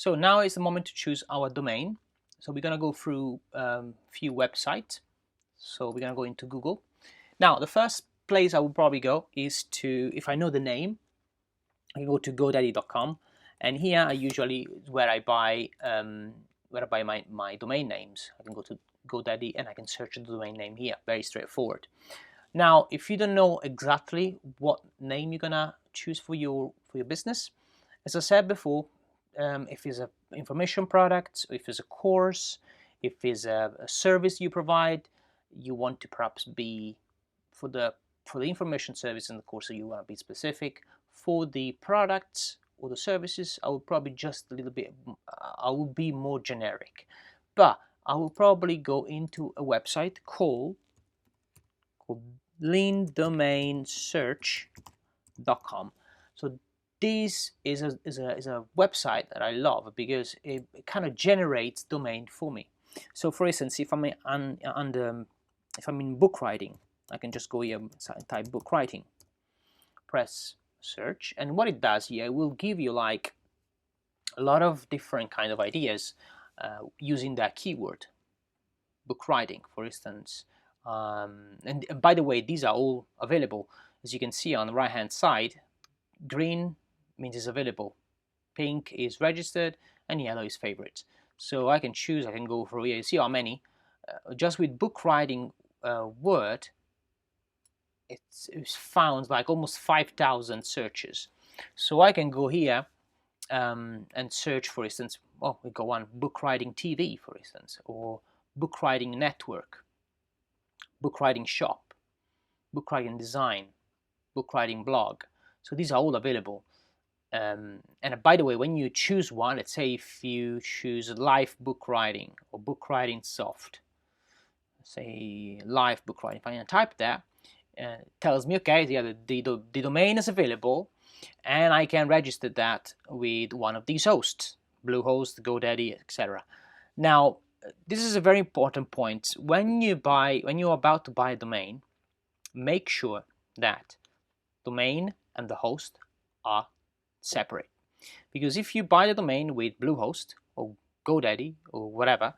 So now is the moment to choose our domain. So we're gonna go through a few websites. So we're gonna go into Google. Now the first place I would probably go is to, if I know the name, I can go to GoDaddy.com, and here I usually where I buy my domain names. I can go to GoDaddy and I can search the domain name here. Very straightforward. Now, if you don't know exactly what name you're gonna choose for your business, as I said before, if it's an information product, if it's a course, if it's a service you provide, you want to perhaps be for the information service and the course, so you want to be specific. For the products or the services, I would probably just a little bit, I will be more generic, but I will probably go into a website called leandomainsearch.com. So this is a website that I love because it kind of generates domain for me. So for instance, if I'm in book writing, I can just go here and type book writing, press search, and what it does here, it will give you like a lot of different kind of ideas using that keyword, book writing, for instance. And by the way, these are all available. As you can see on the right hand side, green means it's available, pink is registered, and yellow is favorite. So I can choose, I can go through here, you see how many. Just with book writing word, it's found like almost 5,000 searches. So I can go here and search, for instance, oh, we go on book writing TV, for instance, or book writing network, book writing shop, book writing design, book writing blog. So these are all available. And by the way, when you choose one, let's say if you choose live book writing or book writing soft, say live book writing, if I type that, tells me, okay, the domain is available, and I can register that with one of these hosts, Bluehost, GoDaddy, etc. Now, this is a very important point. When you're about to buy a domain, make sure that domain and the host are separate. Because if you buy the domain with Bluehost or GoDaddy or whatever,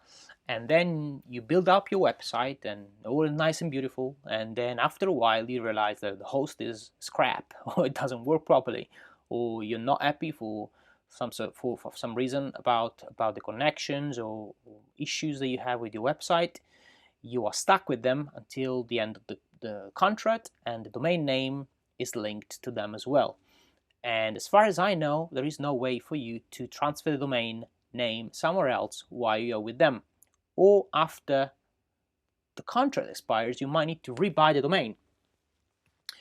and then you build up your website and all nice and beautiful, and then after a while you realize that the host is scrap or it doesn't work properly, or you're not happy for some reason about the connections or issues that you have with your website, you are stuck with them until the end of the contract, and the domain name is linked to them as well. And as far as I know, there is no way for you to transfer the domain name somewhere else while you're with them. Or after the contract expires, you might need to rebuy the domain.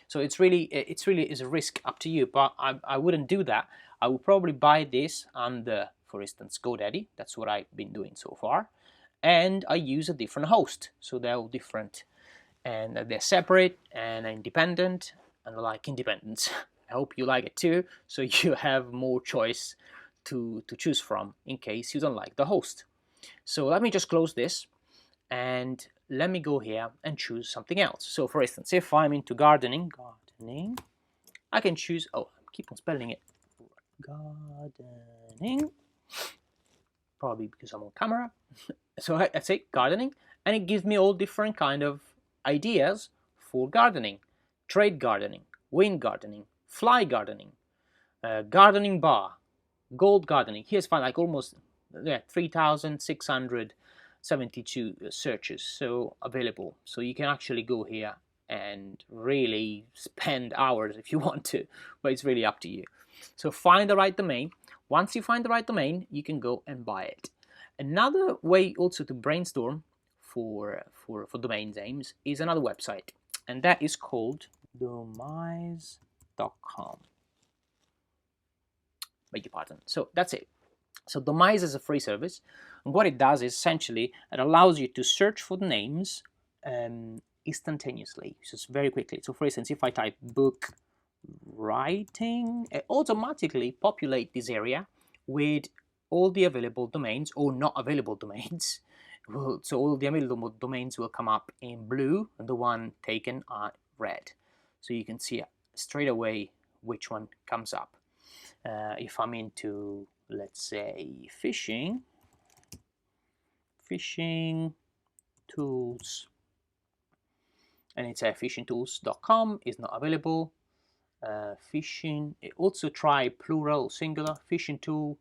So it's really is a risk, up to you, but I wouldn't do that. I would probably buy this under, for instance, GoDaddy. That's what I've been doing so far. And I use a different host. So they're all different. And they're separate and independent, and I like independence. I hope you like it too, so you have more choice to choose from in case you don't like the host. So let me just close this, and let me go here and choose something else. So for instance, if I'm into gardening, I can choose, oh, I keep on spelling it, gardening, probably because I'm on camera. So I say gardening, and it gives me all different kind of ideas for gardening: trade gardening, wind gardening, fly gardening, gardening bar, gold gardening. Here's fine, like almost 3,672 searches so available. So you can actually go here and really spend hours if you want to, but it's really up to you. So find the right domain. Once you find the right domain, you can go and buy it. Another way also to brainstorm for domain names is another website, and that is called domise.com. Beg your pardon. So that's it. So Domise is a free service, and what it does is essentially it allows you to search for the names instantaneously, just very quickly. So for instance, if I type book writing, it automatically populates this area with all the available domains or not available domains. So all the available domains will come up in blue, and the one taken are red. So you can see straight away which one comes up. If I'm into let's say fishing tools, and it's fishingtools.com is not available. Fishing, also try plural, singular, fishing tool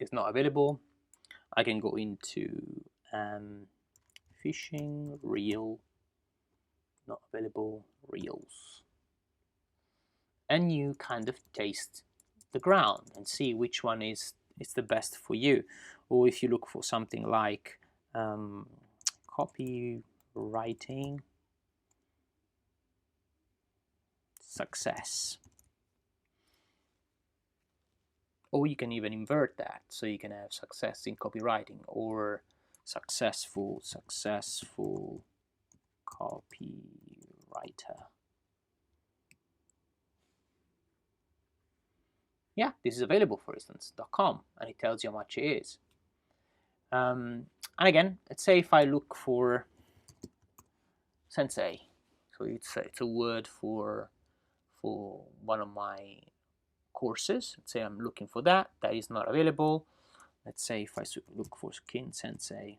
is not available. I can go into fishing reel, not available, reels, and you kind of taste the ground and see which one is the best for you. Or if you look for something like copywriting success, or you can even invert that, so you can have success in copywriting or successful copywriter. Yeah, this is available, for instance, .com, and it tells you how much it is. And again, let's say if I look for sensei, so it's a word for one of my courses. Let's say I'm looking for that is not available. Let's say if I look for Kin Sensei,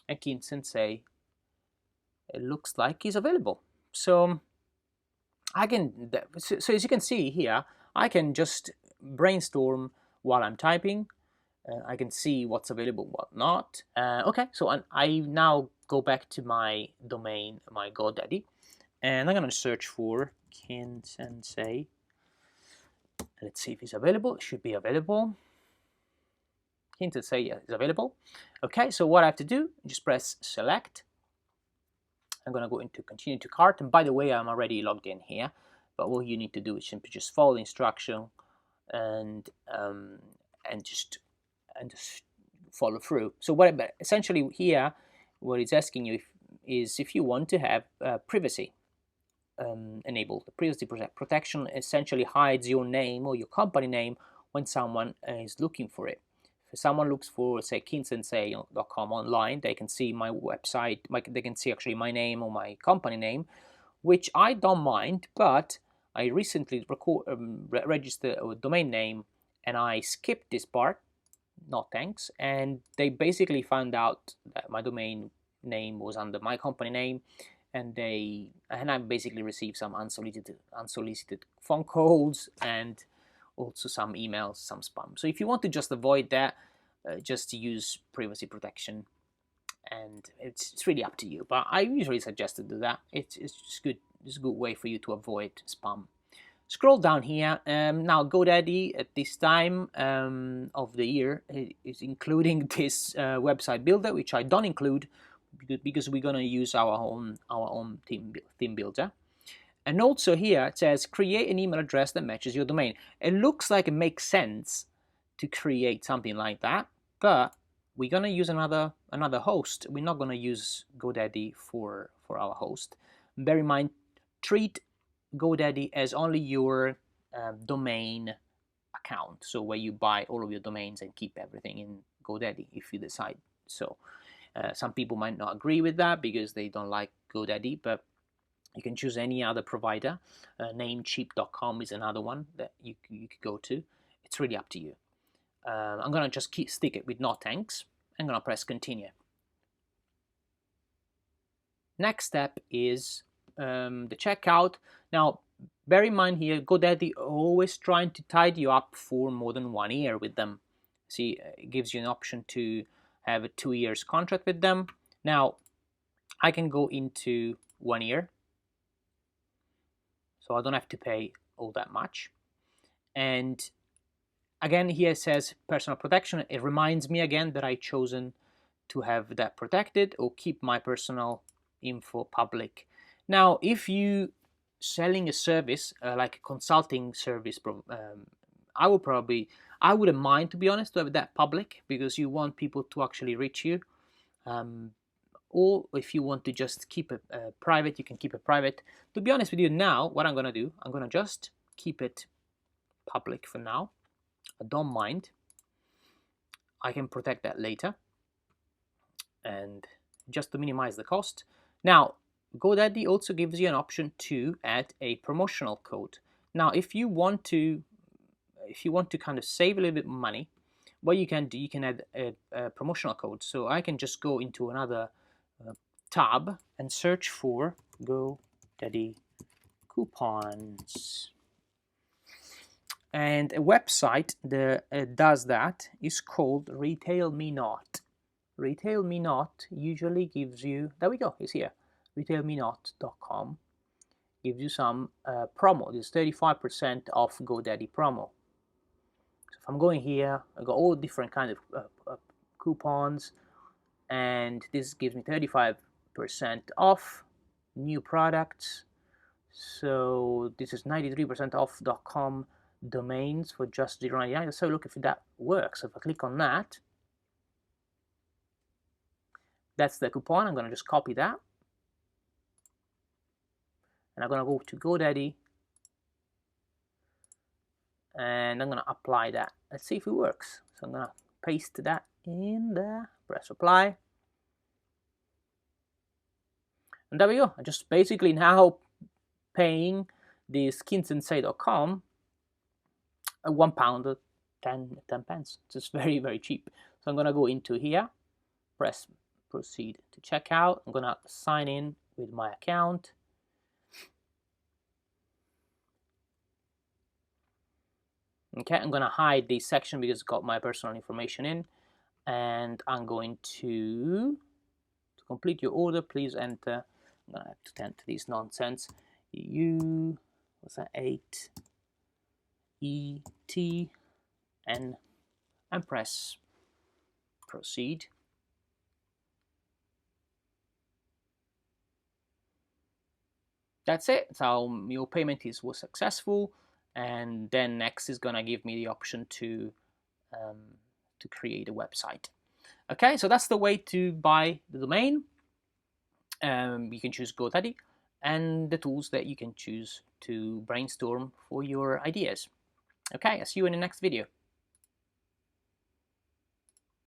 and Kin Sensei, it looks like is available. So I can, so as you can see here, I can just brainstorm while I'm typing. I can see what's available, what not. Okay, so I now go back to my domain, my GoDaddy, and I'm going to search for Kin Sensei. Let's see if it's available. It should be available. Kin Sensei is available. Okay, so what I have to do, just press select. I'm going to go into continue to cart, and by the way, I'm already logged in here. But what you need to do is simply just follow the instruction and just follow through. So what essentially here, what it's asking you is if you want to have privacy enabled. The privacy protection essentially hides your name or your company name when someone is looking for it. If someone looks for, say, kinsensei.com online, they can see my website, they can see actually my name or my company name, which I don't mind, but I recently registered a domain name and I skipped this part, no thanks, and they basically found out that my domain name was under my company name, and I basically received some unsolicited phone calls and also some emails, some spam. So if you want to just avoid that, just use privacy protection, and it's really up to you. But I usually suggest to do that. It's just good. It's a good way for you to avoid spam. Scroll down here. Now GoDaddy at this time of the year is including this website builder, which I don't include because we're gonna use our own theme builder. And also here it says create an email address that matches your domain. It looks like it makes sense to create something like that, but we're gonna use another host. We're not gonna use GoDaddy for our host. Bear in mind, treat GoDaddy as only your domain account, so where you buy all of your domains and keep everything in GoDaddy if you decide so. Some people might not agree with that because they don't like GoDaddy, but you can choose any other provider. Namecheap.com is another one that you could go to. It's really up to you. I'm gonna just stick it with no thanks. I'm gonna press continue. Next step is the checkout. Now, bear in mind here, GoDaddy always trying to tie you up for more than 1 year with them. See, it gives you an option to have a 2 years contract with them. Now, I can go into 1 year, so I don't have to pay all that much. And again, here it says personal protection. It reminds me again that I've chosen to have that protected or keep my personal info public. Now, if you selling a service like a consulting service, I wouldn't mind, to be honest, to have that public because you want people to actually reach you. Or if you want to just keep it private, you can keep it private. To be honest with you now, what I'm going to do, I'm going to just keep it public for now. I don't mind. I can protect that later. And just to minimize the cost. Now, GoDaddy also gives you an option to add a promotional code. Now, if you want to kind of save a little bit money, what you can do, you can add a promotional code. So I can just go into another tab and search for GoDaddy coupons. And a website that does that is called Retail Me Not. Retail Me Not usually gives you, there we go, it's here, retailmenot.com, gives you some promo. This is 35% off GoDaddy promo. So if I'm going here, I got all different kinds of coupons, and this gives me 35% off new products. So this is 93% off.com domains for just $0.99. Let's have a look if that works. So if I click on that, that's the coupon. I'm going to just copy that, and I'm going to go to GoDaddy, and I'm going to apply that. Let's see if it works. So I'm going to paste that in there, press apply, and there we go. I'm just basically now paying the skinsensei.com £1 10 pence. It's very, very cheap. So I'm going to go into here, press proceed to checkout. I'm going to sign in with my account. Okay, I'm going to hide this section because it's got my personal information in, and I'm going to complete your order, please enter. I'm going to have to enter this nonsense. What's that? 8 ET and press proceed. That's it. So your payment was successful, and then next is gonna give me the option to create a website. Okay, so that's the way to buy the domain. You can choose GoDaddy and the tools that you can choose to brainstorm for your ideas. Okay, I'll see you in the next video.